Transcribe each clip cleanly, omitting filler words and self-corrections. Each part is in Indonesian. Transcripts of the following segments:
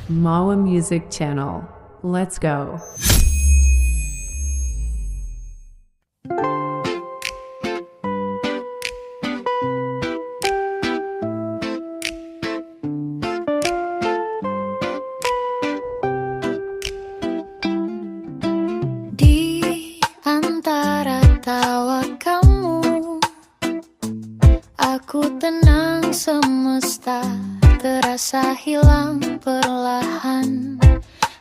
Mawa Music Channel. Let's go. Di antara tawa kamu, aku tenang, semesta terasa hilang perlahan.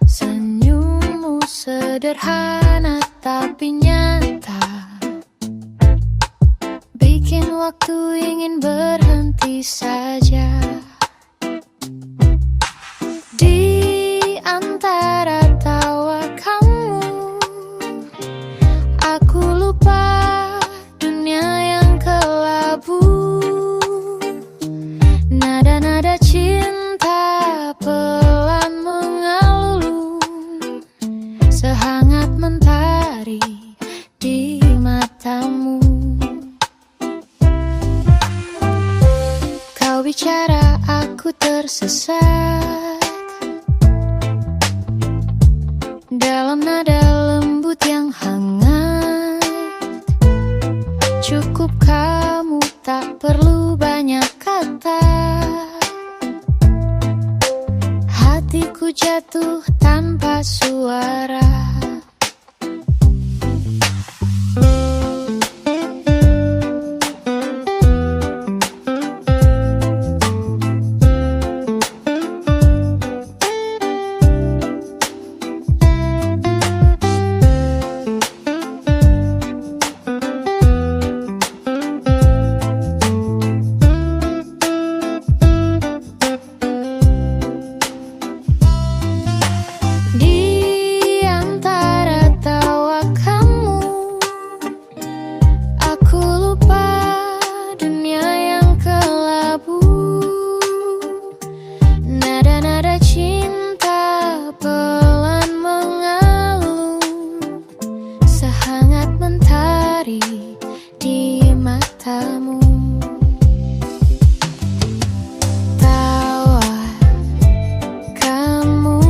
Senyummu sederhana tapi nyata, bikin waktu ingin berhenti saja. Di antara tawa kamu, aku lupa dunia yang kelabu. Nada-nada cinta pelan mengalun, sehangat mentari di matamu. Kau bicara, aku tersesat dalam nada lembut yang hangat. Cukup kamu, tak perlu banyak kata. Hatiku jatuh tanpa suara. Di antara tawa kamu, aku lupa dunia yang kelabu. Nada-nada cinta pelan mengalun, sehangat mentari di matamu. Tawa kamu,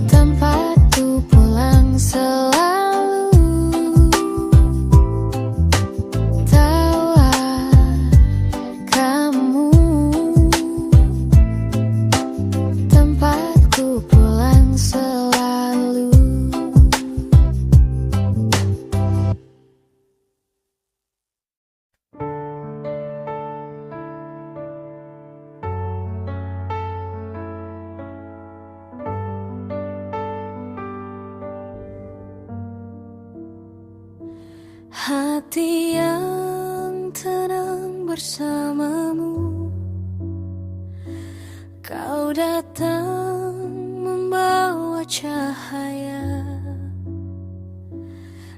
tempatku pulang selalu. Tawa kamu, tempatku pulang selalu. Hati yang tenang bersamamu, kau datang membawa cahaya.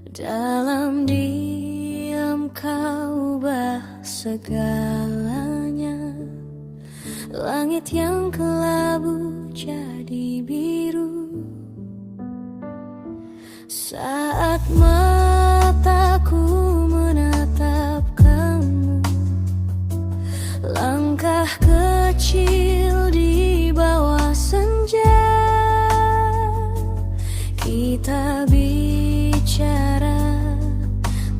Dalam diam kau ubah segalanya. Langit yang kelabu jadi biru saat mataku menatap kamu. Langkah kecil di bawah senja, kita bicara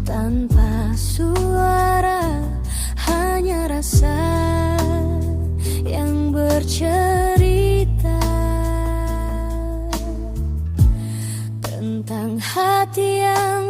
tanpa suara, hanya rasa yang bercerita tentang hati yang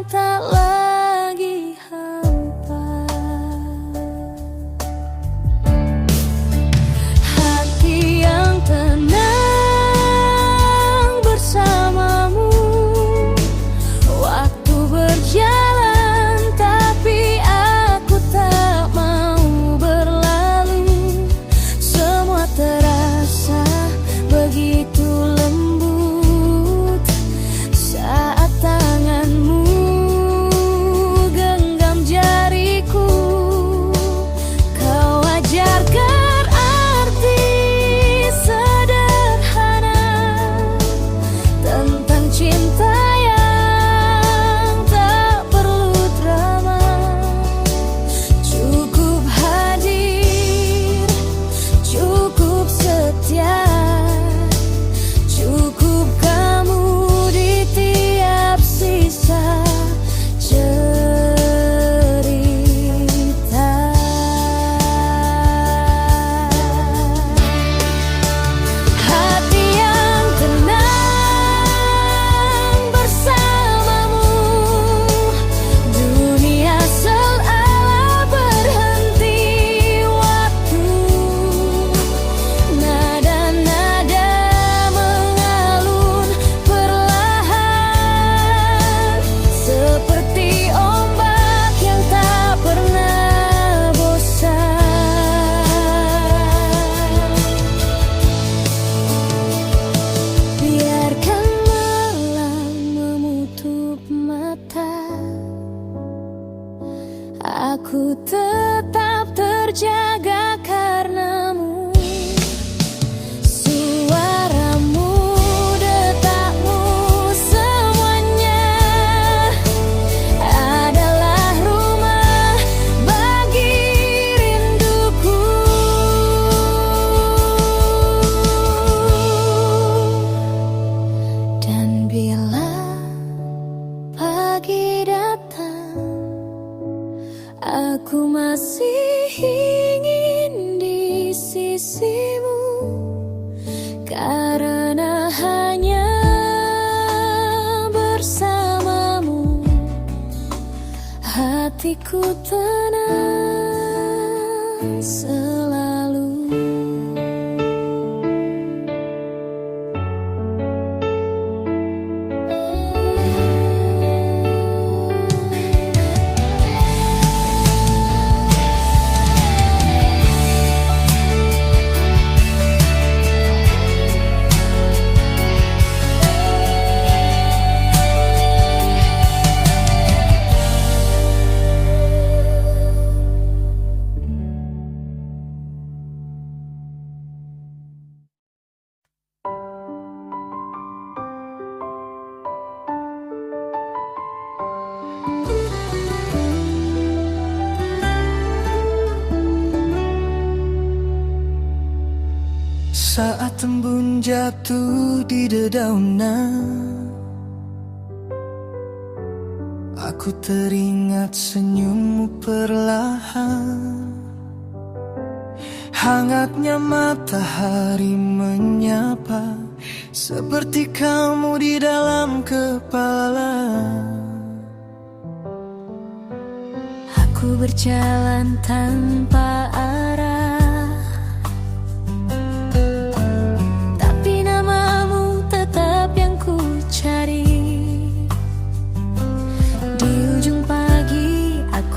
sisimu, karena hanya bersamamu hatiku tenang selalu. Saat embun jatuh di dedaunan, aku teringat senyummu perlahan. Hangatnya matahari menyapa, seperti kamu di dalam kepala. Aku berjalan tanpa arah,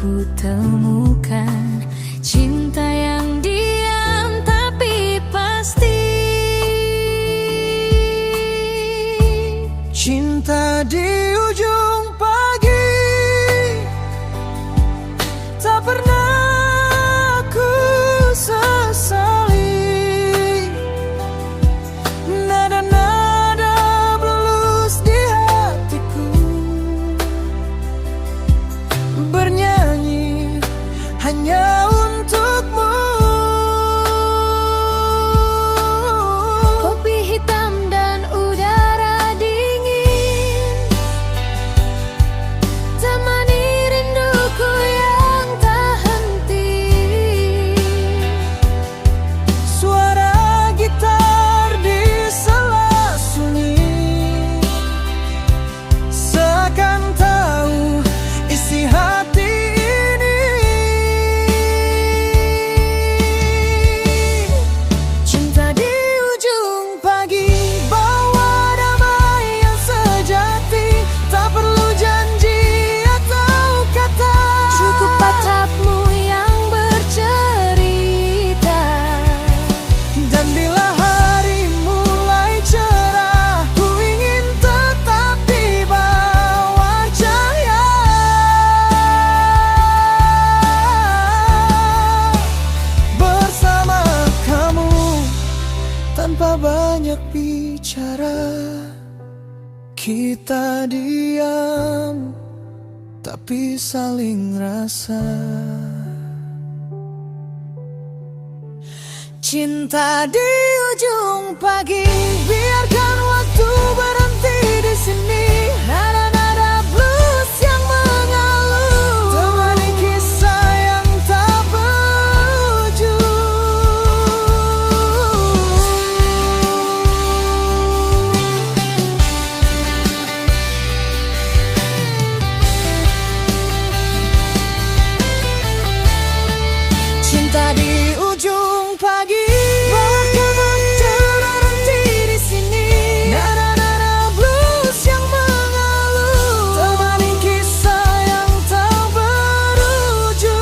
ku temukan cinta yang diam tapi pasti. Cinta di ujung pagi, tak pernah aku sesali. Nada-nada belus di hatiku, bernyanyi hanya untukmu. Kopi hitam dan udara dingin temani rinduku yang tak henti. Suara gitar di sela sunyi seakan tahu isi hati. Tanpa banyak bicara, kita diam tapi saling rasa. Cinta di ujung pagi, biarkan waktu berhenti di sini. Nada-nada blues yang mengalun, temani kisah yang tak berujung. Cinta di ujung pagi, biarkan waktu berhenti di sini. Nada-nada blues yang mengalun, temani kisah yang tak berujung.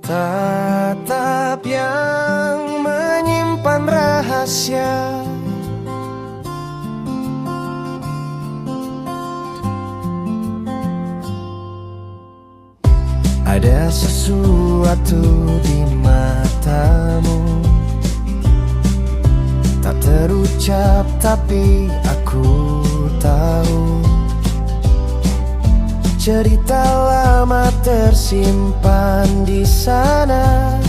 Tatap yang menyimpan rahasia, ada sesuatu di matamu, tak terucap tapi aku tahu cerita lama tersimpan di sana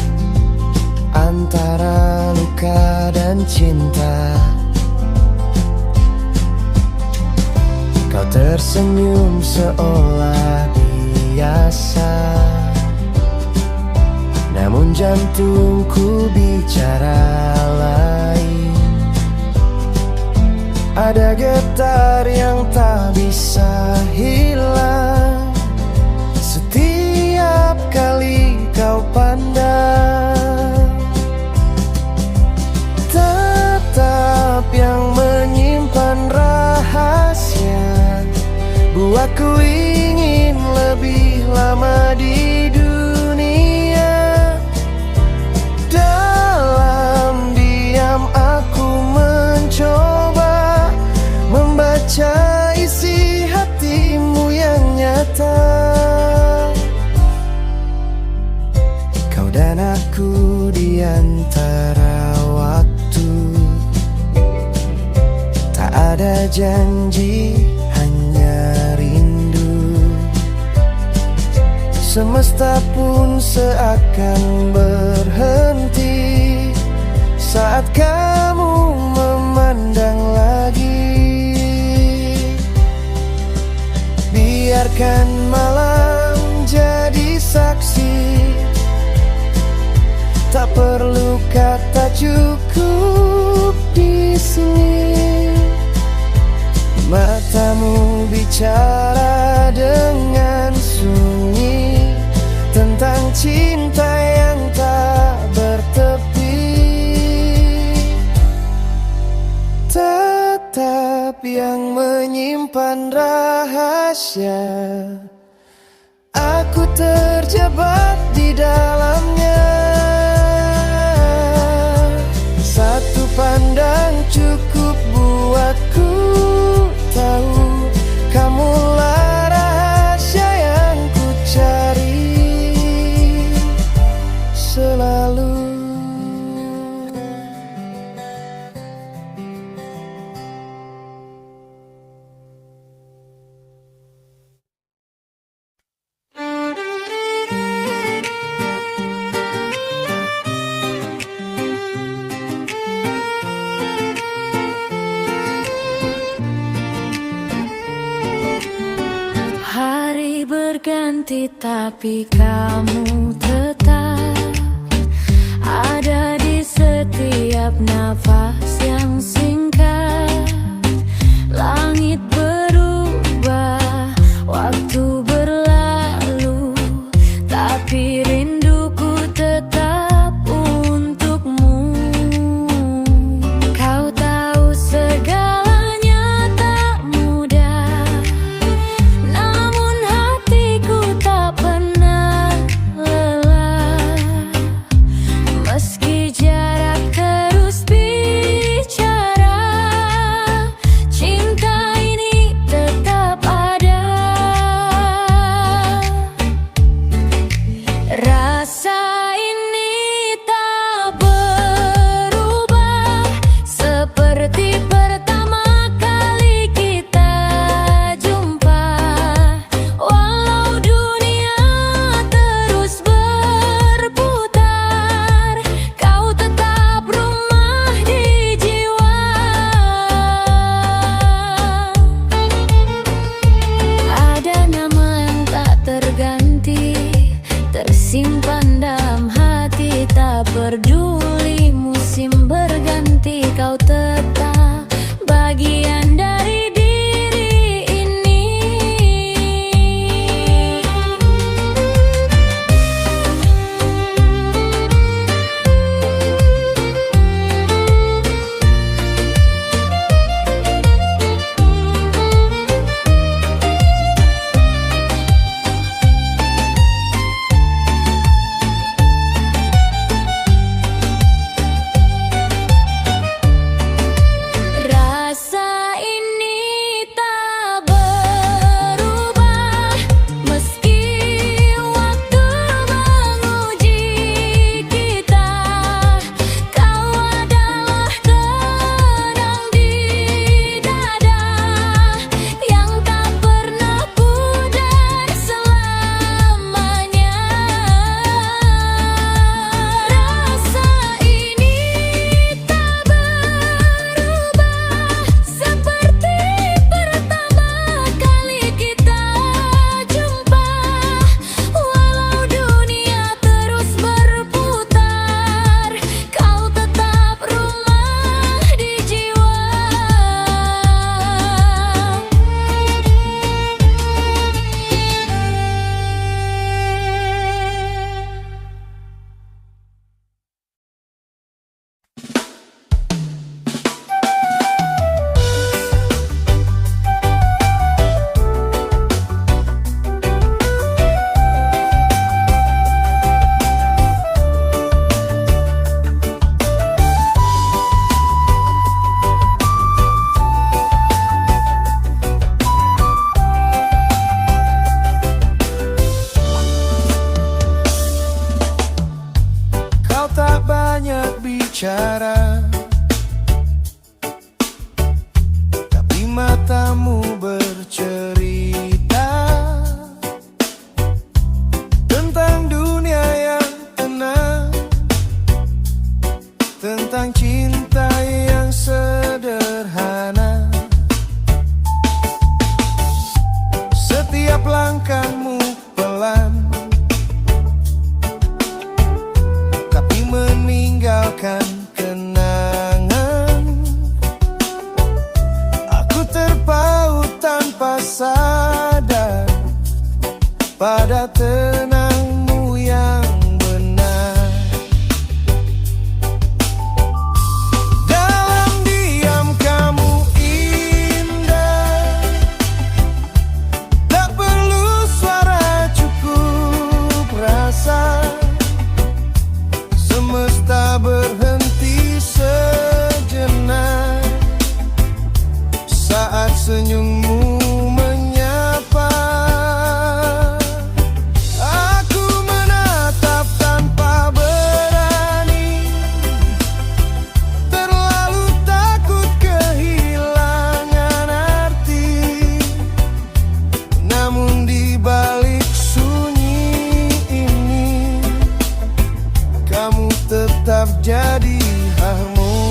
antara luka dan cinta. Kau tersenyum seolah biasa, namun jantungku bicara lain. Ada getar yang tak bisa hilang setiap kali kau pandang. Tetap yang menyimpan rahasia, buatku ingin lebih lama di dunia. Dalam diam aku mencoba membaca isi hatimu yang nyata. Kau dan aku di antara waktu, tak ada janji, hanya rindu. Semesta pun seakan berhenti saat kamu memandang lagi. Biarkan malam jadi saksi, tak perlu kata cukup di sini. Matamu bicara dengan sunyi tentang cinta yang tak bertepi. Tetap yang menyimpan rahasia, aku terjebak di dalamnya. Satu pandang cukup buatku tahu kamulah rahasia yang ku cari selalu. Hari berganti tapi kamu tetap ada di setiap nafas yang singkat. Langit berubah, waktu berlalu, tapi rinduku tetap untukmu. Kau tahu segalanya tak mudah, namun hatiku tak pernah lelah. Meski jarak terus pada tenangmu yang benar. Dalam diam kamu indah, tak perlu suara, cukup rasa. Semesta berhenti sejenak saat senyummu menyapa. Aku menatap tanpa berani, terlalu takut kehilangan arti. Namun di balik sunyi ini, kamu tetap jadi harmoni.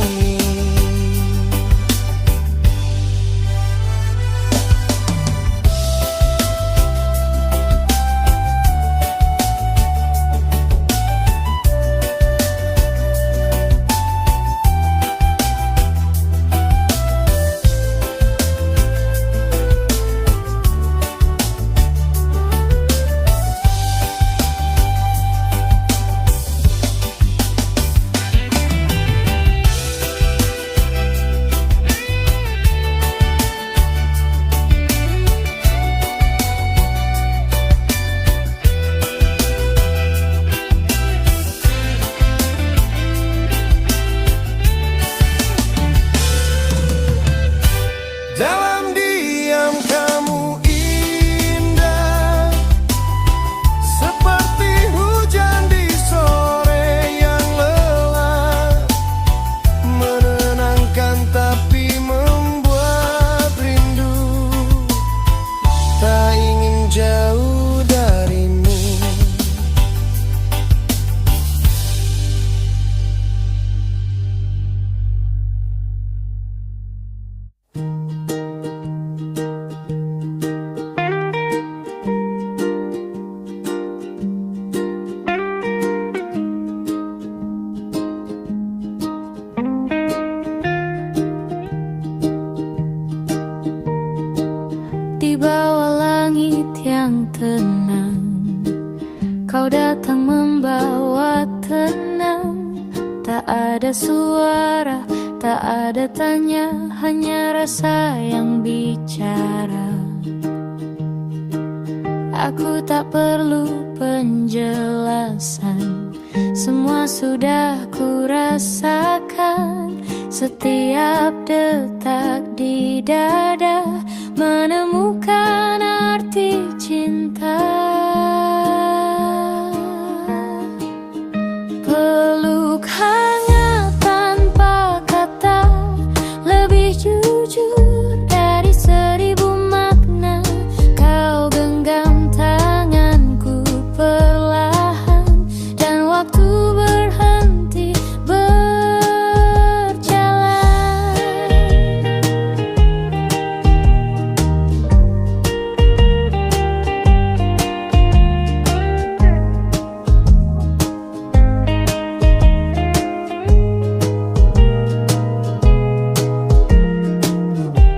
Dalam diam kamu indah, seperti hujan di sore yang lelah, menenangkan tapi membuat rindu, tak ingin jauh darimu. Di bawah langit yang tenang, kau datang membawa tenang. Tak ada suara, tak ada tanya, hanya rasa yang bicara. Aku tak perlu penjelasan, semua sudah ku rasakan. Setiap detak di dada menemukan arti cinta. Peluk hangat tanpa kata, lebih jujur dari 1000 makna. Kau genggam tanganku perlahan, dan waktu berhenti berjalan.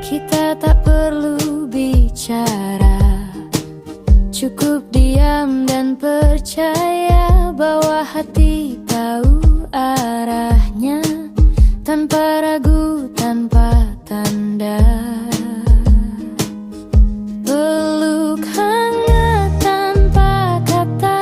Kita tak perlu bicara, cukup diam dan percaya bahwa hati tahu arahnya, tanpa ragu, tanpa tanda. Peluk hangat tanpa kata,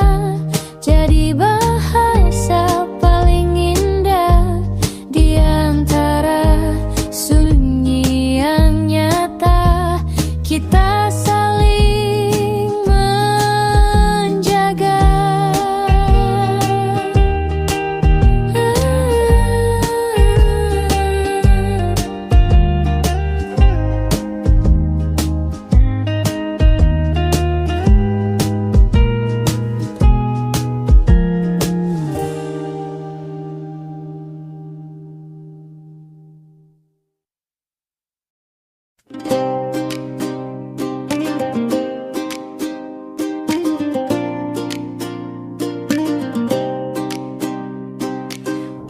jadi bahasa paling indah di antara sunyi yang nyata. Kita saling menjaga.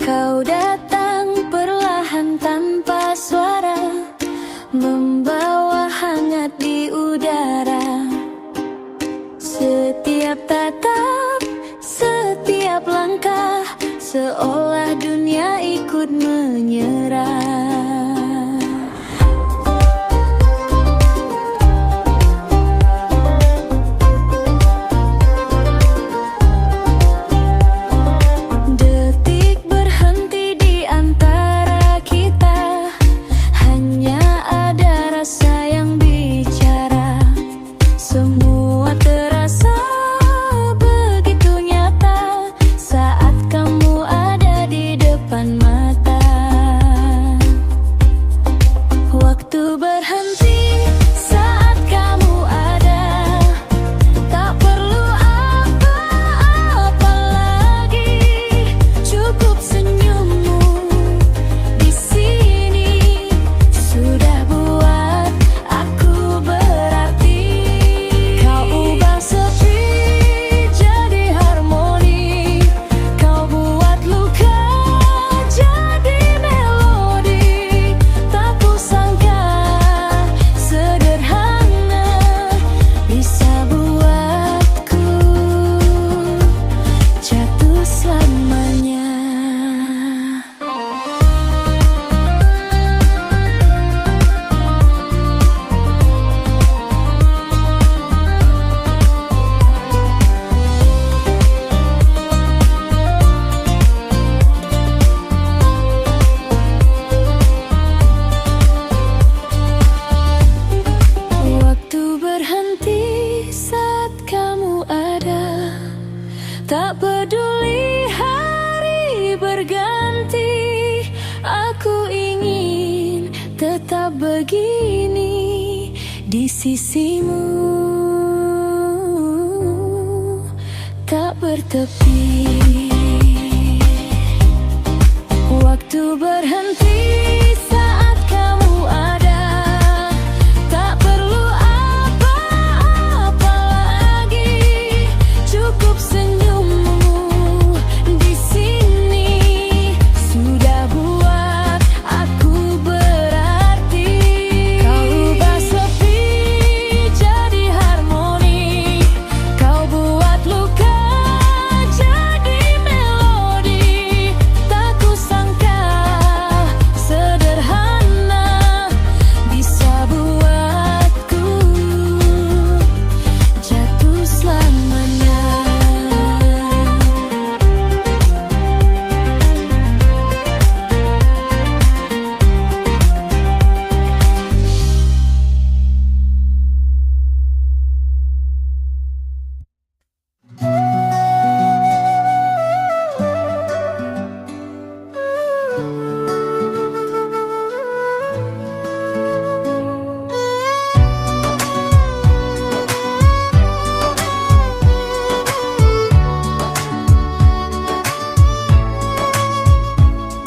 Kau datang perlahan tanpa suara, membawa hangat di udara. Waktu berhenti saat kamu ada, tak perlu apa-apa lagi, cukup senyummu di sini sudah buat aku berarti. Kau ubah sepi jadi harmoni, kau buat luka jadi melodi. Tak kusangka sederhana bisa buatku jatuh selamanya. Waktu berhenti saat kamu ada, tak peduli hari berganti, aku ingin tetap begini di sisimu, tak bertepi. Waktu berhenti saat kamu ada, tak perlu apa-apa lagi, cukup senyummu di sini sudah buat aku berarti. Kau ubah sepi jadi harmoni, kau buat luka jadi melodi. Tak kusangka sederhana bisa buatku jatuh selamanya.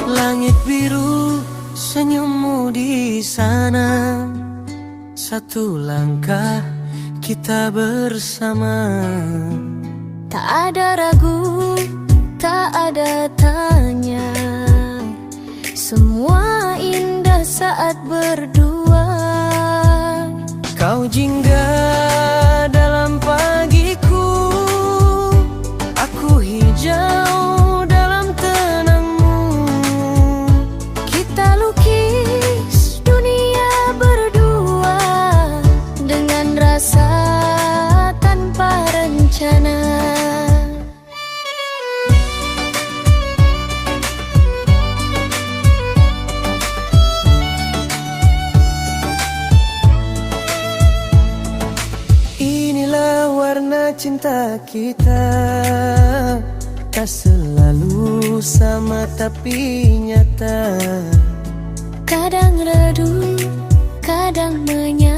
Langit biru, senyummu di sana, satu langkah kita bersama. Tak ada ragu, tak ada tanya, semua indah saat berdua. Kau jingga dalam pagiku, aku hijau dalam tenangmu. Kita lukis dunia berdua dengan rasa tanpa rencana. Inilah warna cinta kita, tak selalu sama tapi nyata. Kadang redup, kadang menyala.